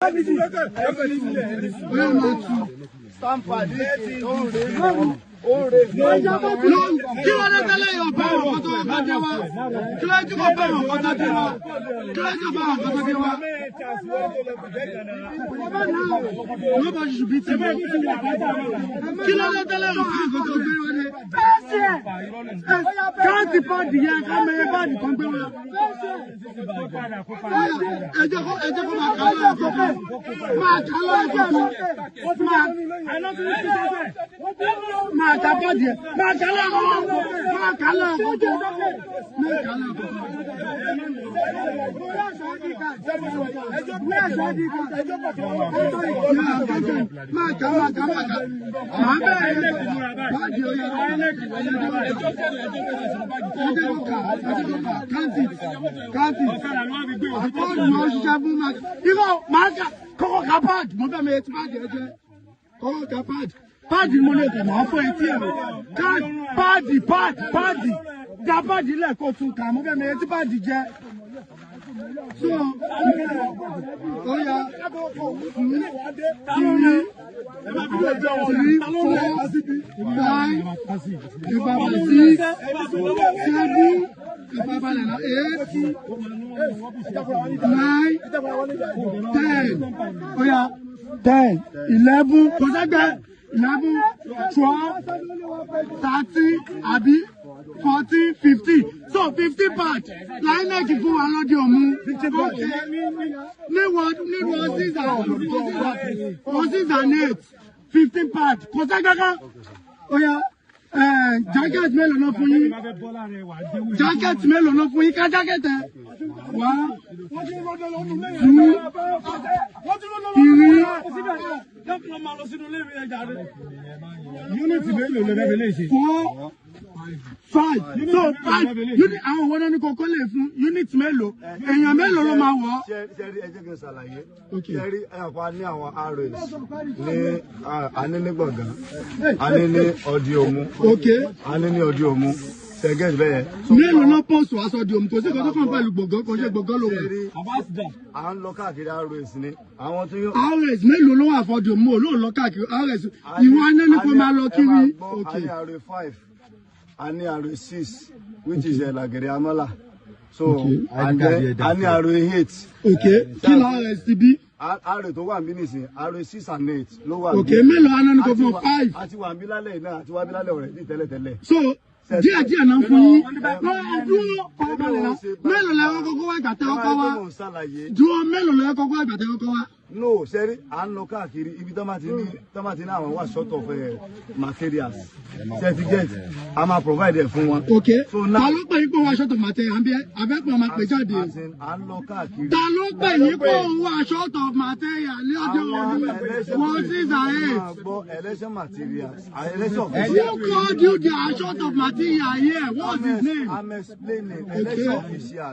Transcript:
Nobody should beat him. Can't depart the young, I'm a bad company. Party money to my for ATM. Party. The party like go to come over me party jet. So, oh yeah, 3, 10, 11, 11, 12, 13, 14, 15. So 50 parts. INEC fún wa lọ́dí ọ̀mú. Ní 6 and 8. 15 parts. Kò sẹ́gbẹ́ká. Oya. Jacket mélòó ló fún yín? Jacket mélòó ló fún yín? Ká jacket ẹ̀. 1, 2, 3, 4, 5. So 5 unit àwọn wọn ní kókó lè fún unit mélòó èèyàn mélòó ló máa wọ̀. Ṣé ẹ jẹ́ kí n ṣàlàyé. Ṣé rí ẹ̀fọ́ ní àwọn RS ní aníní gbọ̀ngàn aníní ọdí òmu aníní ọdí òmu ṣẹ̀gẹ́ bẹ́ẹ̀. Mélòó ló pọ̀sù aṣọ di òmu kò sí kókó kan pẹ̀lú gbọ̀ngàn kò ṣe gbọ̀ngàn ló wọ̀. À ń lọ káàkiri RS ni àwọn tó yọ. RS mélòó ló wà fọdù òmu ò ló lọ káàkiri RS ìwọ aníní kó máa lọ kiri. A ní RS 5. Ani RS 6, which is Lagere Amala. So, and then Ani RS 8. Okay. Kill RS TB. RS to 1 minutes. RS 6 and 8. Lower. Okay. Melo anan go for 5. Ati wa bilale na, ati wa bilale already tẹ́lẹ̀. So, díẹ̀ náà fún yín. Melo le kọ́kọ́ wá ìgbà tẹ́ kọ́kọ́ wá. Dúró melo le kọ́kọ́ wá ìgbà tẹ́ kọ́kọ́ wá. No, sẹ́rí, à ń lọ káàkiri ibi tó máa ti ní àwọn wà short of materials. Certificate, a máa provide ẹ̀ fún wọn. Okay. So now, ta ló pè yín pé wà short of material? Abẹ́pọ̀ máa pè jáde. À ń lọ káàkiri. Ta ló pè yín pé wà short of material ní ọjọ́ òní? 1, 6 and 8. Election materials. Election. Who called you the short of material here? What's his name? I'm explaining. Election officials.